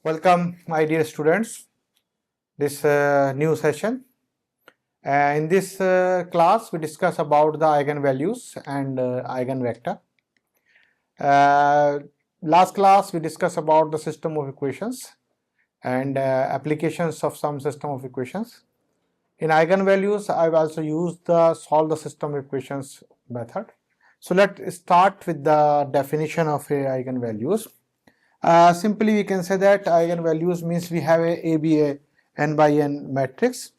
Welcome, my dear students, this new session. In this class, we discuss about the eigenvalues and eigenvector. Last class, we discussed about the system of equations and applications of some system of equations. In eigenvalues, I've also used the solve the system of equations method. So let's start with the definition of eigenvalues. Simply we can say that eigenvalues means we have a be a n by n matrix,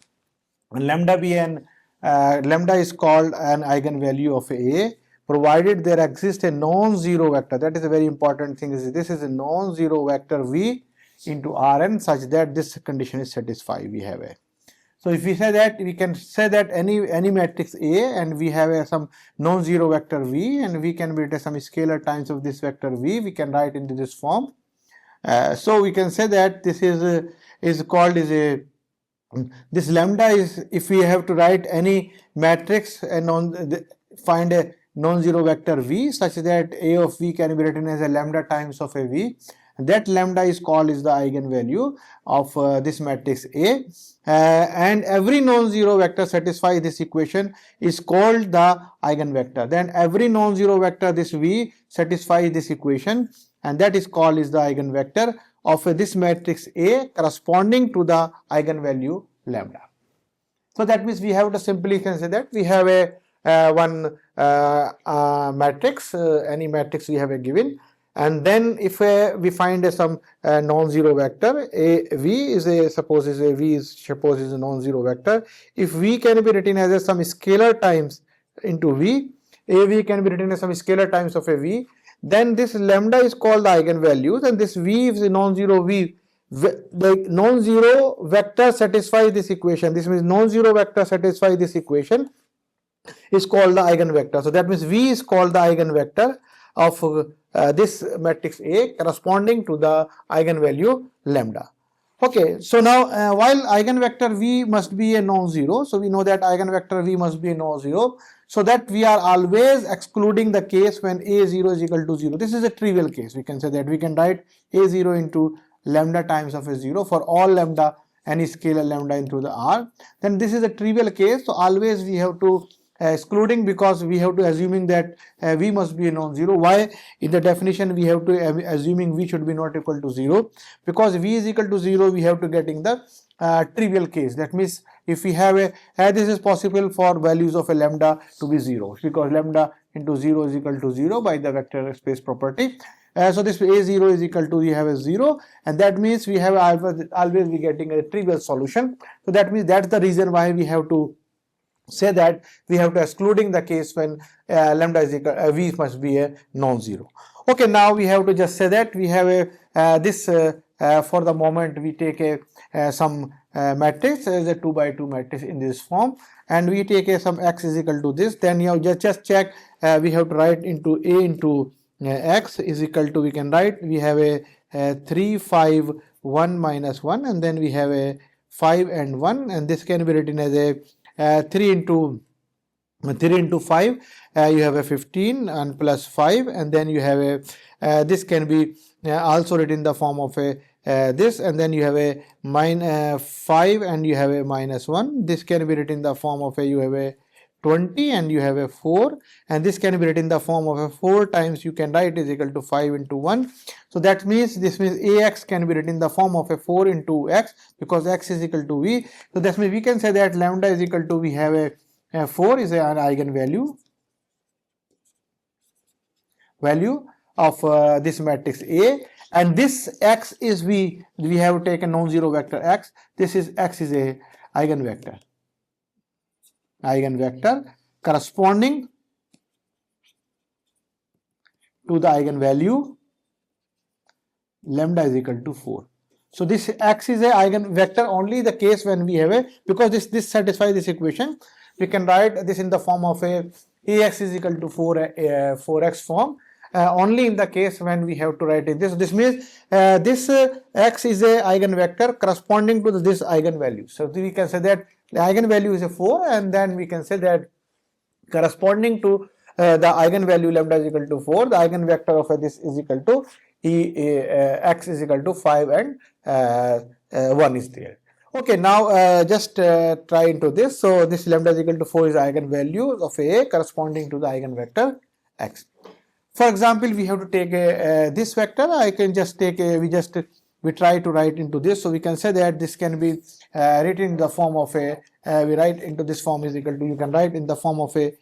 and lambda be n lambda is called an eigenvalue of a provided there exists a non-zero vector. That is a very important thing. This is a non-zero vector v into Rn such that this condition is satisfied. We have a. So if we say that, we can say that any matrix A and we have some non-zero vector V and we can write some scalar times of this vector V, we can write into this form. So we can say that this is called this lambda is, if we have to write any matrix and find a non-zero vector V such that A of V can be written as a lambda times of a V. That lambda is called is the eigenvalue of this matrix A, and every non-zero vector satisfy this equation is called the eigenvector. Then every non-zero vector this V satisfies this equation, and that is called is the eigenvector of this matrix A corresponding to the eigenvalue lambda. So that means we have to simply consider that we have a one matrix, any matrix we have a given. And then if we find some non-zero vector, V is a suppose is a non-zero vector. If V can be written as some scalar times into V, AV can be written as some scalar times of a V, then this lambda is called the eigenvalues, and this V is a non-zero V. The non-zero vector satisfies this equation. This means non-zero vector satisfies this equation is called the eigenvector. So that means V is called the eigenvector of this matrix A corresponding to the eigenvalue lambda. Okay, so now while eigenvector V must be a non-zero, so we know that eigenvector V must be a non-zero, so that we are always excluding the case when A0 is equal to 0. This is a trivial case. We can say that we can write A0 into lambda times of a 0 for all lambda, any scalar lambda into the R. Then this is a trivial case, so always we have to excluding, because we have to assuming that V must be a non-zero. Why? In the definition we have to assuming V should be not equal to 0, because V is equal to 0 we have to get in the trivial case. That means if we have this is possible for values of a lambda to be 0, because lambda into 0 is equal to 0 by the vector space property. So this A0 is equal to, we have a 0, and that means we have always be getting a trivial solution. So that means that's the reason why we have to say that we have to excluding the case when lambda is equal V must be a non-zero. Okay, now we have to just say that we have a this for the moment we take some matrix as a 2 by 2 matrix in this form, and we take some x is equal to this. Then you have just check, we have to write into A into x is equal to, we can write, we have a 3 5 1 minus 1, and then we have a 5 and 1, and this can be written as a 3 into 5, you have a 15 and plus 5, and then you have a this can be also written in the form of a this, and then you have a 5 and you have a minus 1. This can be written in the form of a, you have a 20 and you have a 4, and this can be written in the form of a 4 times, you can write is equal to 5 into 1. So that means this means Ax can be written in the form of a 4 into x, because x is equal to V. So that means we can say that lambda is equal to, we have a 4 is an eigenvalue of this matrix A, and this x is we have taken non-zero vector x. This is x is a eigenvector corresponding to the eigenvalue lambda is equal to 4. So this x is a eigenvector only the case when we have because this satisfies this equation. We can write this in the form of a Ax is equal to 4x form. Only in the case when we have to write it this means this x is a eigenvector corresponding to this eigenvalue. So we can say that the eigenvalue is a 4, and then we can say that corresponding to the eigenvalue lambda is equal to 4, the eigenvector of this is equal to x is equal to 5 and 1 is there. Okay, now just try into this. So this lambda is equal to 4 is eigenvalue of A corresponding to the eigenvector x. For example, we have to take this vector. I can just take we try to write into this. So we can say that this can be written in the form of we write into this form is equal to, you can write in the form of a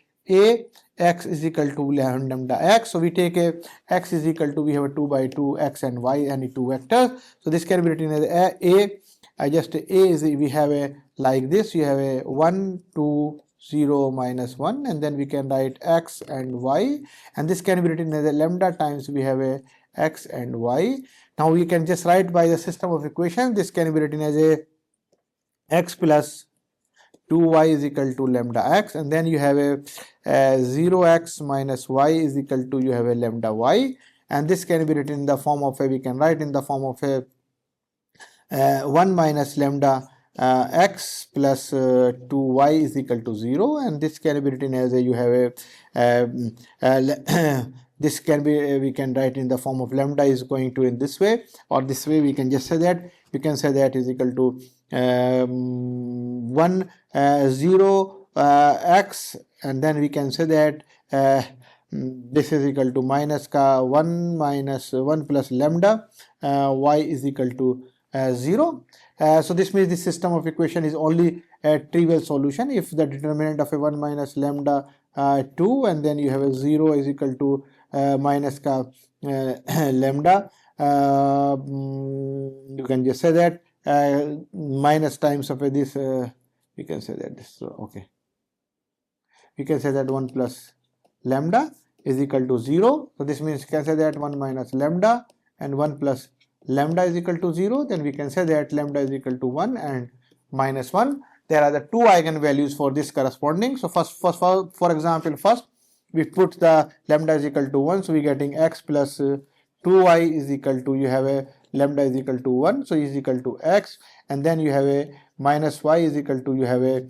x is equal to lambda x. So we take a x is equal to, we have a 2 by 2 x and y, any two vectors. So this can be written as a is we have a like this, you have a 1 2 0 minus 1, and then we can write x and y, and this can be written as a lambda times we have a x and y. Now we can just write by the system of equations. This can be written as a x plus 2y is equal to lambda x, and then you have a 0x minus y is equal to, you have a lambda y, and this can be written in the form of a, we can write in the form of a 1 minus lambda x plus 2y is equal to 0, and this can be written as a, you have a this can be we can write in the form of lambda is going to in this way or this way. We can just say that, we can say that is equal to 1 0 x, and then we can say that this is equal to minus 1 minus 1 plus lambda y is equal to 0. So this means the system of equation is only a trivial solution if the determinant of a 1 minus lambda 2, and then you have a 0 is equal to minus lambda, you can just say that minus times of this, we can say that this, okay, we can say that 1 plus lambda is equal to 0. So this means you can say that 1 minus lambda and 1 plus lambda is equal to 0. Then we can say that lambda is equal to 1 and minus 1. There are the two eigenvalues for this corresponding. So for example, first we put the lambda is equal to 1, so we getting x plus 2y is equal to, you have a lambda is equal to 1, so is equal to x, and then you have a minus y is equal to, you have a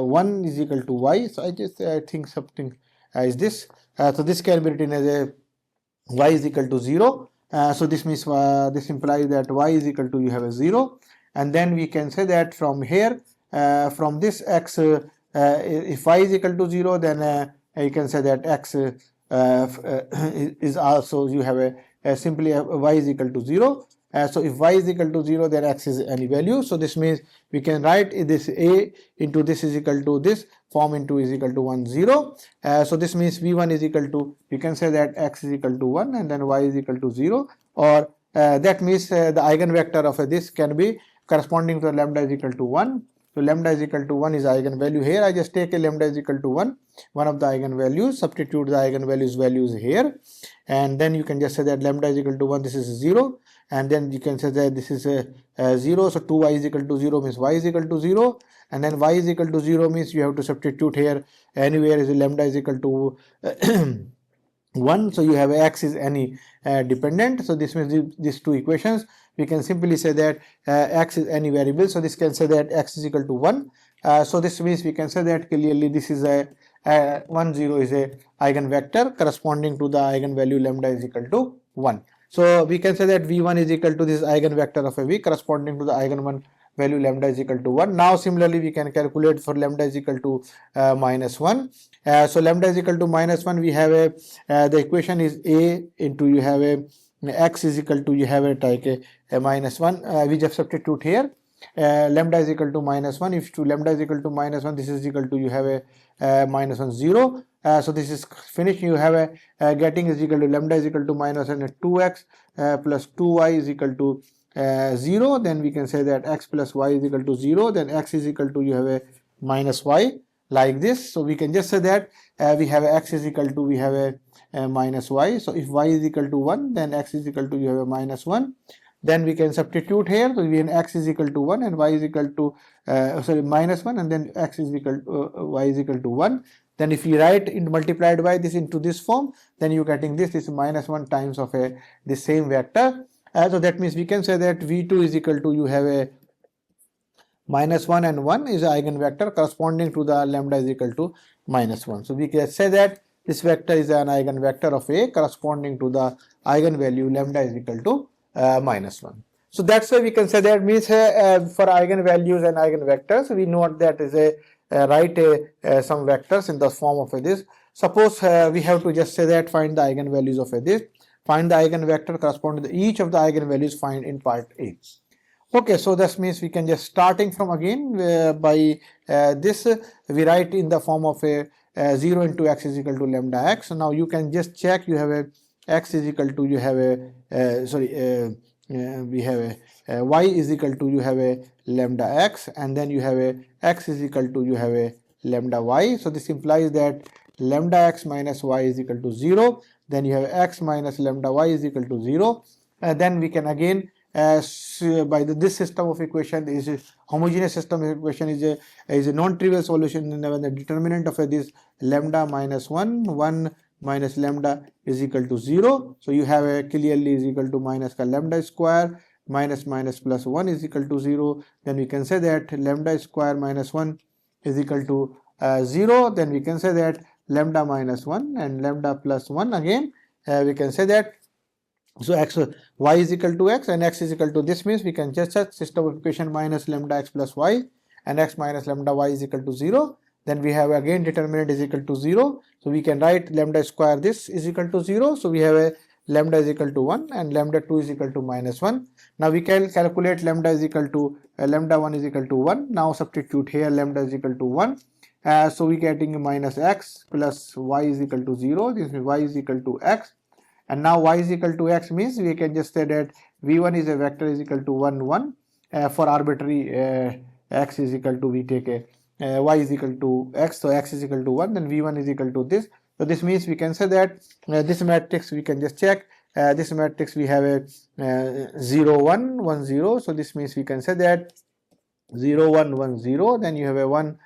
1 is equal to y. So I think something is this. So this can be written as a y is equal to 0. So this means this implies that y is equal to, you have a 0, and then we can say that from here from this x, if y is equal to 0, then you can say that x is also, you have a simply y is equal to 0. So if y is equal to 0, then x is any value. So this means we can write this a into this is equal to this form into is equal to 1 0. So this means v1 is equal to, you can say that x is equal to 1 and then y is equal to 0, or that means the eigenvector of this can be corresponding to lambda is equal to 1. So lambda is equal to 1 is eigenvalue here. I just take a lambda is equal to 1 of the eigenvalues, substitute the values here, and then you can just say that lambda is equal to 1, this is 0, and then you can say that this is 0, so 2y is equal to 0 means y is equal to 0, and then y is equal to 0 means you have to substitute here anywhere is lambda is equal to 1, so you have x is any dependent. So this means these two equations we can simply say that x is any variable, so this can say that x is equal to 1. So this means we can say that clearly this is a 1 0 is a eigenvector corresponding to the eigenvalue lambda is equal to 1. So we can say that v1 is equal to this eigenvector of a v corresponding to the eigen value lambda is equal to 1. Now similarly we can calculate for lambda is equal to minus 1. So lambda is equal to minus 1, we have a the equation is a into, you have a x is equal to, you have a like a minus 1, we just substitute here lambda is equal to minus 1. If to lambda is equal to minus 1, this is equal to, you have a minus 1 0. So this is finished. You have a getting is equal to lambda is equal to minus 1 and 2x plus 2y is equal to 0. Then we can say that x plus y is equal to 0. Then x is equal to, you have a minus y like this. So we can just say that we have a x is equal to, we have a minus y. So if y is equal to 1, then x is equal to, you have a minus 1. Then we can substitute here. So we have x is equal to 1 and y is equal to minus 1, and then x is equal to y is equal to 1. Then if you write in multiplied by this into this form, then you're getting this is minus 1 times of the same vector. So that means we can say that v2 is equal to, you have a minus 1 and 1 is an eigenvector corresponding to the lambda is equal to minus 1. So we can say that this vector is an eigenvector of A corresponding to the eigenvalue lambda is equal to -1. So that's why we can say that means for eigenvalues and eigenvectors, we know that is write some vectors in the form of this. Suppose we have to just say that find the eigenvalues of this, find the eigenvector corresponding to each of the eigenvalues find in part A. Okay, so this means we can just starting from again by this we write in the form of a 0 into x is equal to lambda x. So now you can just check, you have a x is equal to, you have a we have a y is equal to, you have a lambda x, and then you have a x is equal to, you have a lambda y. So this implies that lambda x minus y is equal to 0, then you have x minus lambda y is equal to 0, and then we can again by this system of equation is a homogeneous system of equation is a non-trivial solution when the determinant of this lambda minus 1 minus lambda is equal to 0. So you have a clearly is equal to minus lambda square minus plus 1 is equal to 0. Then we can say that lambda square minus 1 is equal to 0. Then we can say that lambda minus 1 and lambda plus 1 again we can say that. So x y is equal to x and x is equal to this means we can just set system of equation minus lambda x plus y and x minus lambda y is equal to 0. Then we have again determinant is equal to 0. So we can write lambda square this is equal to 0. So we have a lambda is equal to 1 and lambda 2 is equal to minus 1. Now we can calculate lambda is equal to lambda 1 is equal to 1. Now substitute here lambda is equal to 1. So we getting minus x plus y is equal to 0. This means y is equal to x. And now y is equal to x means we can just say that v1 is a vector is equal to 1 1 for arbitrary x is equal to we take a y is equal to x, so x is equal to 1, then v1 is equal to this. So this means we can say that this matrix we can just check this matrix we have a 0 1 1 0. So this means we can say that 0 1 1 0, then you have a 1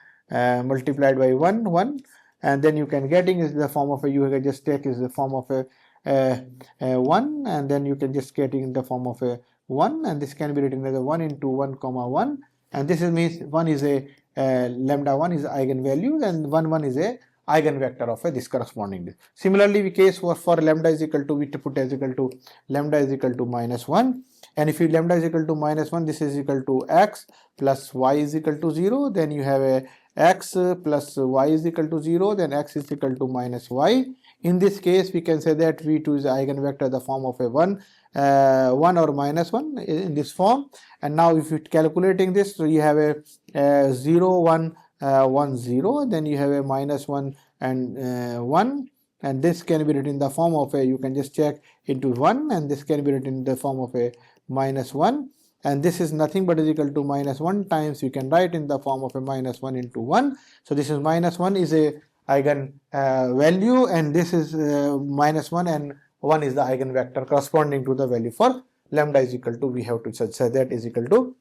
multiplied by 1 1, and then you can getting is the form of a, you can just take is the form of a 1, and then you can just get in the form of a 1, and this can be written as a 1 into 1 comma 1, and this is means 1 is a lambda 1 is eigenvalue and 1 1 is a eigenvector of a this corresponding. Similarly, we case for lambda is equal to, we put as equal to lambda is equal to minus 1, and if you lambda is equal to minus 1, this is equal to x plus y is equal to 0, then you have a x plus y is equal to 0, then x is equal to minus y. In this case, we can say that v2 is the eigenvector the form of a 1 or minus 1 in this form. And now if you calculating this, so you have a 0 1 1 0, then you have a minus 1 and 1, and this can be written in the form of a, you can just check into 1, and this can be written in the form of a minus 1, and this is nothing but is equal to minus 1 times you can write in the form of a minus 1 into 1. So this is minus 1 is a eigen value, and this is minus 1 and 1 is the eigenvector corresponding to the value for lambda is equal to, we have to say that is equal to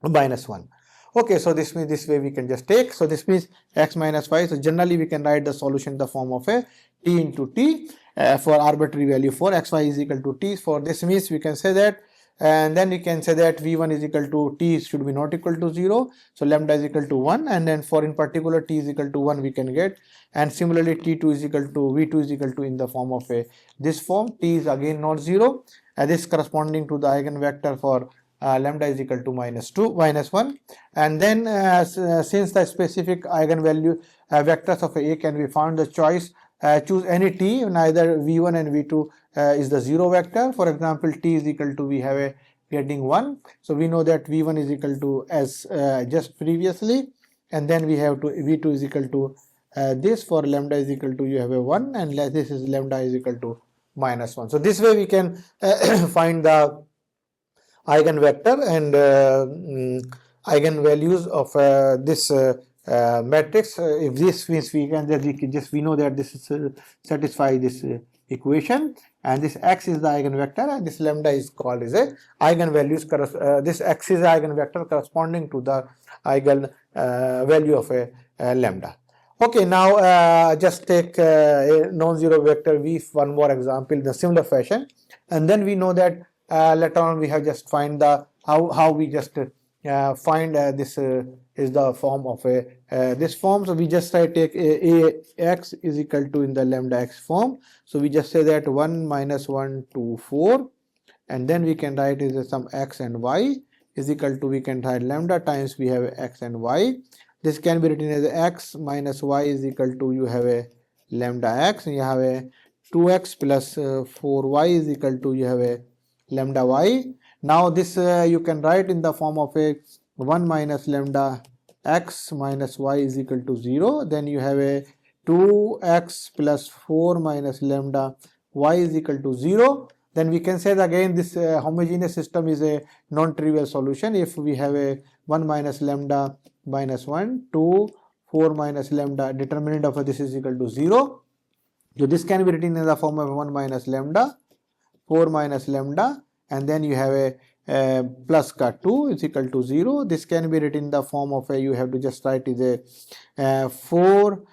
minus 1. Okay, so this means this way we can just take, so this means x minus y. So generally we can write the solution in the form of a t into t for arbitrary value for xy is equal to t. For this means we can say that, and then we can say that v1 is equal to t should be not equal to 0, so lambda is equal to 1, and then for in particular t is equal to 1 we can get, and similarly t2 is equal to, v2 is equal to in the form of a this form, t is again not 0, and this corresponding to the eigenvector for lambda is equal to minus 1, and then since the specific eigenvalue vectors of a can be found, the choice choose any t, neither v1 and v2 is the 0 vector. For example, t is equal to, we have a getting 1, so we know that v1 is equal to as just previously, and then we have to v2 is equal to this, for lambda is equal to, you have a 1, and this is lambda is equal to minus 1. So this way we can find the eigenvector and eigenvalues of this matrix. If this means we can just we know that this is satisfy this equation, and this x is the eigenvector and this lambda is called as a eigenvalues. This x is the eigenvector corresponding to the eigen value of a lambda. Okay, now just take a non-zero vector v, one more example in the similar fashion, and then we know that later on we have just find the how we just find this is the form of a this form. So we just take a x is equal to in the lambda x form. So we just say that 1 minus 1 to 4, and then we can write is some x and y is equal to, we can write lambda times we have x and y. This can be written as x minus y is equal to, you have a lambda x, and you have a 2x plus 4y is equal to, you have a lambda y. Now this you can write in the form of a 1 minus lambda x minus y is equal to 0. Then you have a 2x plus 4 minus lambda y is equal to 0. Then we can say that again this homogeneous system is a non-trivial solution if we have a 1 minus lambda minus 1, 2, 4 minus lambda, determinant of this is equal to 0. So this can be written in the form of 1 minus lambda, 4 minus lambda, and then you have a plus ka 2 is equal to 0. This can be written in the form of a, you have to just write is a 4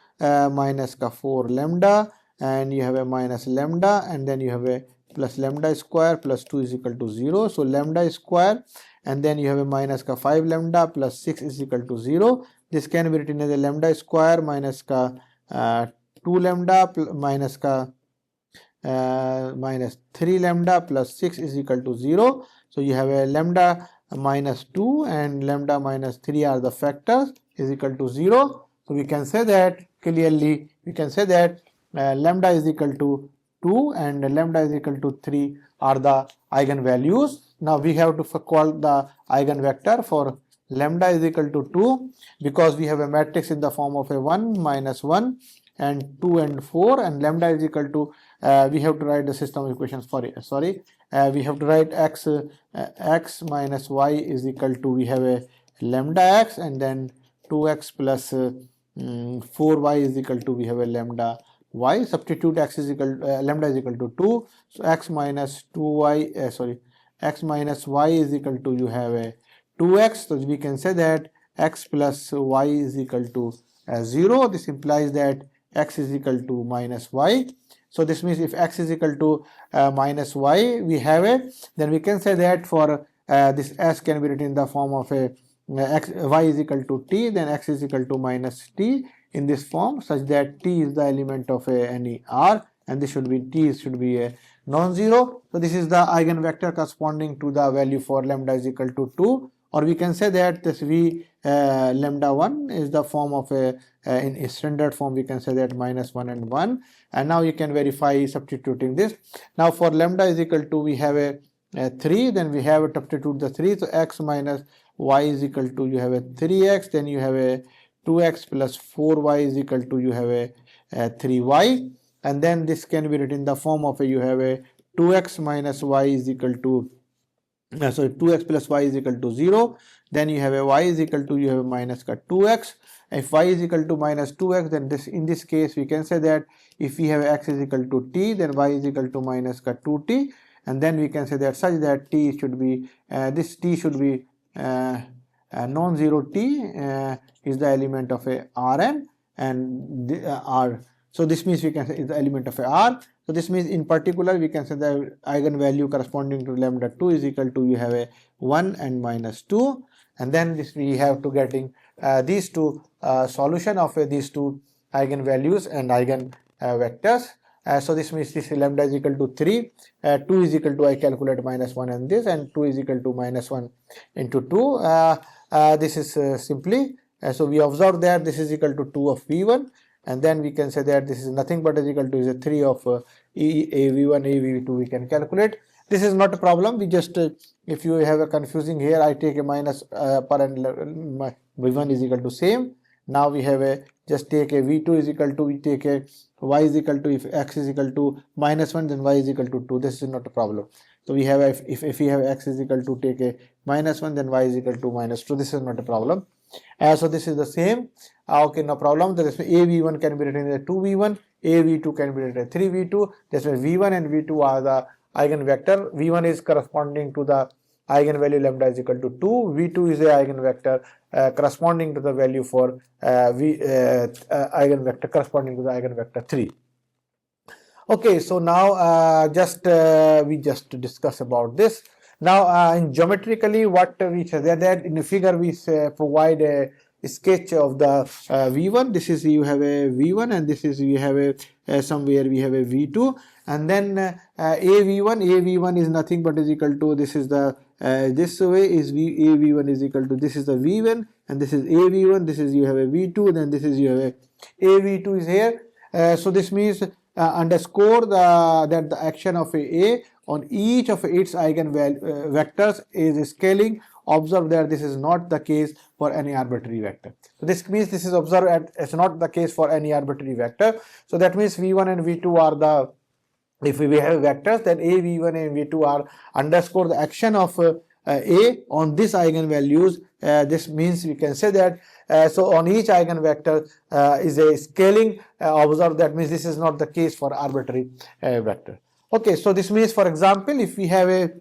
minus ka 4 lambda, and you have a minus lambda, and then you have a plus lambda square plus 2 is equal to 0. So lambda square, and then you have a minus ka 5 lambda plus 6 is equal to 0. This can be written as a lambda square minus ka 2 lambda minus ka minus 3 lambda plus 6 is equal to 0. So you have a lambda minus 2 and lambda minus 3 are the factors is equal to 0. So we can say that clearly, we can say that lambda is equal to 2 and lambda is equal to 3 are the eigenvalues. Now we have to call the eigenvector for lambda is equal to 2, because we have a matrix in the form of a 1 minus 1 and 2 and 4, and lambda is equal to we have to write the system of equations for it. We have to write x minus y is equal to, we have a lambda x, and then 2x plus 4y is equal to, we have a lambda y. Substitute x is equal lambda is equal to 2, so x minus 2y x minus y is equal to, you have a 2x. So we can say that x plus y is equal to 0. This implies that x is equal to minus y. So this means if x is equal to minus y we have it, then we can say that for this s can be written in the form of a y is equal to t, then x is equal to minus t in this form, such that t is the element of any r, and this should be t should be a non-zero. So this is the eigenvector corresponding to the value for lambda is equal to 2, or we can say that this v lambda 1 is the form of a in a standard form, we can say that minus 1 and 1, and now you can verify substituting this. Now for lambda is equal to, we have a 3, then we have to substitute the 3, so x minus y is equal to, you have a 3x, then you have a 2x plus 4y is equal to, you have a 3y, and then this can be written in the form of a, you have a 2x minus y is equal to 2x plus y is equal to 0, then you have a y is equal to, you have a minus 2x. If y is equal to minus 2x, then this in this case we can say that if we have x is equal to t, then y is equal to minus 2t, and then we can say that such that t should be this t should be non-zero t is the element of a Rn, and the, R. So this means we can say is the element of a R. So this means in particular we can say the eigenvalue corresponding to lambda 2 is equal to, you have a 1 and minus 2, and then this we have to getting these two solution of these two eigenvalues and eigenvectors. So this means this lambda is equal to 3, 2 is equal to, I calculate minus 1 and this, and 2 is equal to minus 1 into 2. This is simply, so we observe that this is equal to 2 of v1, and then we can say that this is nothing but is equal to is a 3 of AV1, AV2 we can calculate. This is not a problem, we just if you have a confusing here, I take a minus per and v1 is equal to same. Now we have a just take a v2 is equal to, we take a y is equal to, if x is equal to minus 1, then y is equal to 2. This is not a problem. So we have if we have x is equal to take a minus 1, then y is equal to minus 2. This is not a problem. So this is the same. Okay, no problem. The AV1 can be written as 2v1, AV2 can be written as 3v2. That's why v1 and v2 are the eigenvector. v1 is corresponding to the eigenvalue lambda is equal to 2. v2 is a eigenvector corresponding to the value for eigenvector corresponding to the eigenvector 3. Okay, so now we just discuss about this. Now, in geometrically, what we say that in the figure we provide a sketch of the V1. This is you have a V1, and this is you have a somewhere we have a V2, and then AV1 is nothing but is equal to, this is the this way is AV1 is equal to, this is the V1, and this is AV1, this is you have a V2, then this is you have a AV2 is here. So this means underscore that the action of a on each of its eigen vectors is scaling. Observe that this is not the case for any arbitrary vector. So this means this is observed as not the case for any arbitrary vector. So that means V1 and V2 are the, if we have vectors, then A, V1 and V2 are underscore the action of A on this eigenvalues. This means we can say that so on each eigenvector is a scaling. Observe that means this is not the case for arbitrary vector. Okay, so this means, for example, if we have a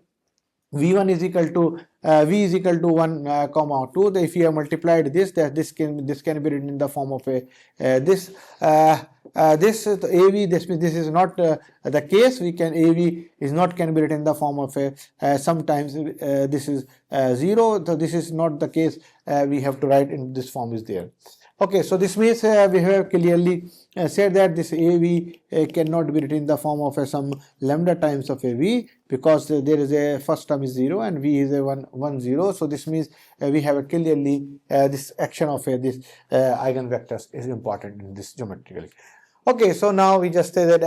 V1 is equal to V is equal to 1 comma 2. If you have multiplied this, that this can be written in the form of a this AV. This means this is not the case. We can AV is not can be written in the form of a sometimes this is 0. So this is not the case. We have to write in this form is there. Okay, so this means we have clearly said that this AV cannot be written in the form of some lambda times of a V, because there is a first term is 0 and V is a 1 0. So this means we have a clearly this action of this eigenvectors is important in this geometrically. Okay, so now we just say that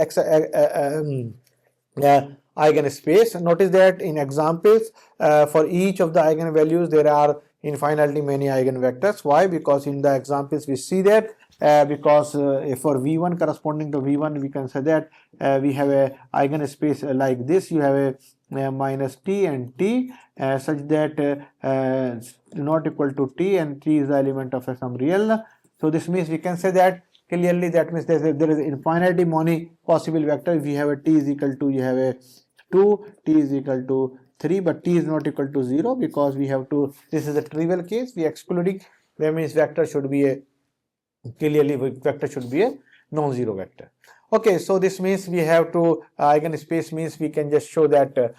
eigenspace. Notice that in examples for each of the eigenvalues there are infinitely many eigenvectors. Why? Because in the examples we see that because for V1 corresponding to V1 we can say that we have a eigenspace like this. You have a minus t and t such that not equal to t, and t is the element of some real. So this means we can say that clearly, that means there is infinitely many possible vector. If you have a t is equal to, you have a 2, t is equal to 3, but t is not equal to 0, because we have to, this is a trivial case, we are excluding. That means vector should be a, clearly vector should be a non-zero vector. Okay, so this means we have to eigenspace means we can just show that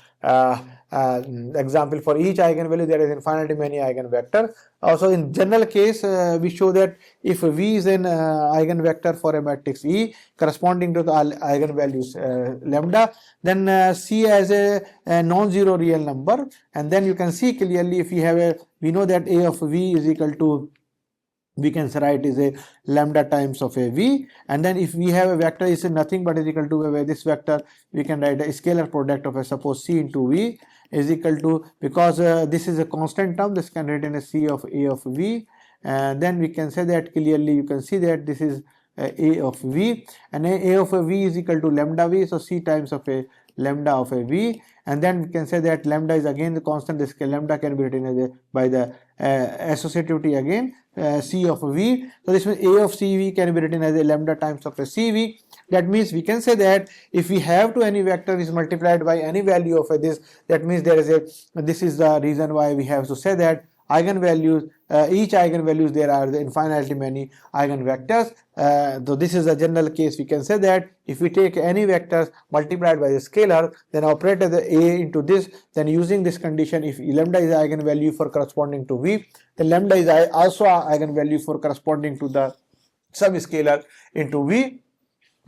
example for each eigenvalue there is infinitely many eigenvector. Also in general case we show that if V is an eigenvector for a matrix E corresponding to the eigenvalues lambda, then C as a non-zero real number, and then you can see clearly if we have a, we know that A of V is equal to, we can write is a lambda times of a V, and then if we have a vector is nothing but is equal to this vector, we can write a scalar product of a suppose C into V is equal to, because this is a constant term, this can written as C of A of V, and then we can say that clearly you can see that this is A of V, and A of a V is equal to lambda V, so C times of a lambda of a V, and then we can say that lambda is again the constant. This lambda can be written as a, by the associativity again C of V. So this means A of CV can be written as a lambda times of a CV. That means we can say that if we have to any vector is multiplied by any value of this, that means there is a, this is the reason why we have to say that eigenvalues, each eigenvalues there are the infinitely many eigenvectors. So this is a general case. We can say that if we take any vectors multiplied by the scalar, then operate as the A into this, then using this condition, if lambda is eigenvalue for corresponding to V, then lambda is also eigenvalue for corresponding to the subscalar into V.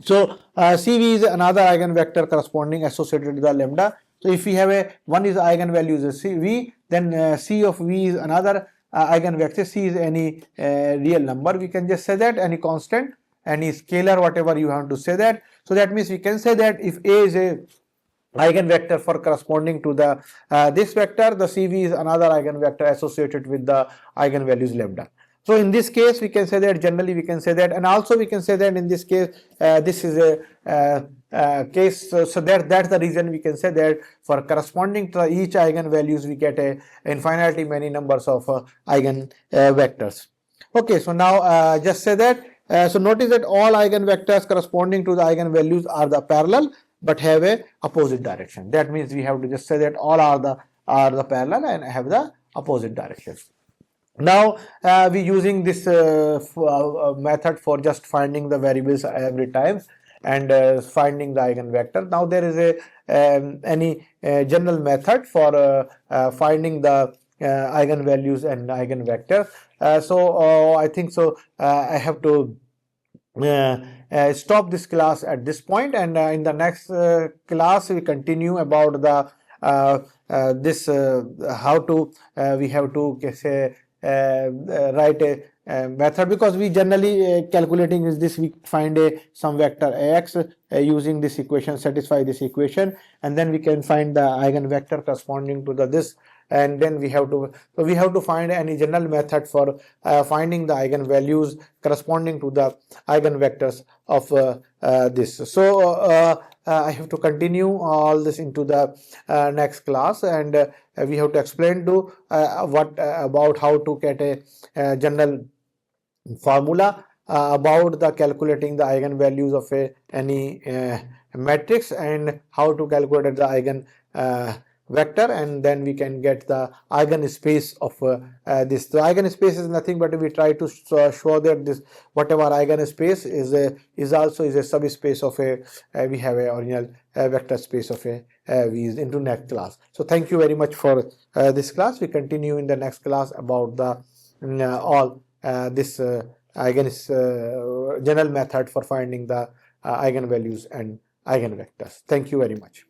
So CV is another eigenvector corresponding associated to the lambda. So if we have a one is eigenvalue is V, then C of V is another eigenvector. C is any real number. We can just say that any constant, any scalar, whatever you want to say that. So that means we can say that if A is a eigenvector for corresponding to the this vector, the CV is another eigenvector associated with the eigenvalues lambda. So in this case we can say that generally we can say that, and also we can say that in this case this is a case, so that's the reason we can say that for corresponding to each eigenvalues we get a infinitely many numbers of eigen vectors. Okay, so now just say that so notice that all eigenvectors corresponding to the eigenvalues are the parallel but have a opposite direction. That means we have to just say that all are the parallel and have the opposite directions. Now we using this method for just finding the variables every time. and finding the eigenvector. Now there is any general method for finding the eigenvalues and eigenvector. I think so I have to stop this class at this point, and in the next class we continue about the this how to we have to say write a method, because we generally calculating is this, we find some vector Ax using this equation, satisfy this equation, and then we can find the eigenvector corresponding to the this, and then we have to find any general method for finding the eigenvalues corresponding to the eigenvectors of this. I have to continue all this into the next class, and we have to explain to what about how to get a general formula about the calculating the eigenvalues of any matrix, and how to calculate the eigen vector, and then we can get the eigenspace of this. The eigenspace is nothing but we try to show that this whatever eigenspace is also a subspace of we have a original vector space of V into next class. So thank you very much for this class. We continue in the next class about the all this general method for finding the eigenvalues and eigenvectors. Thank you very much.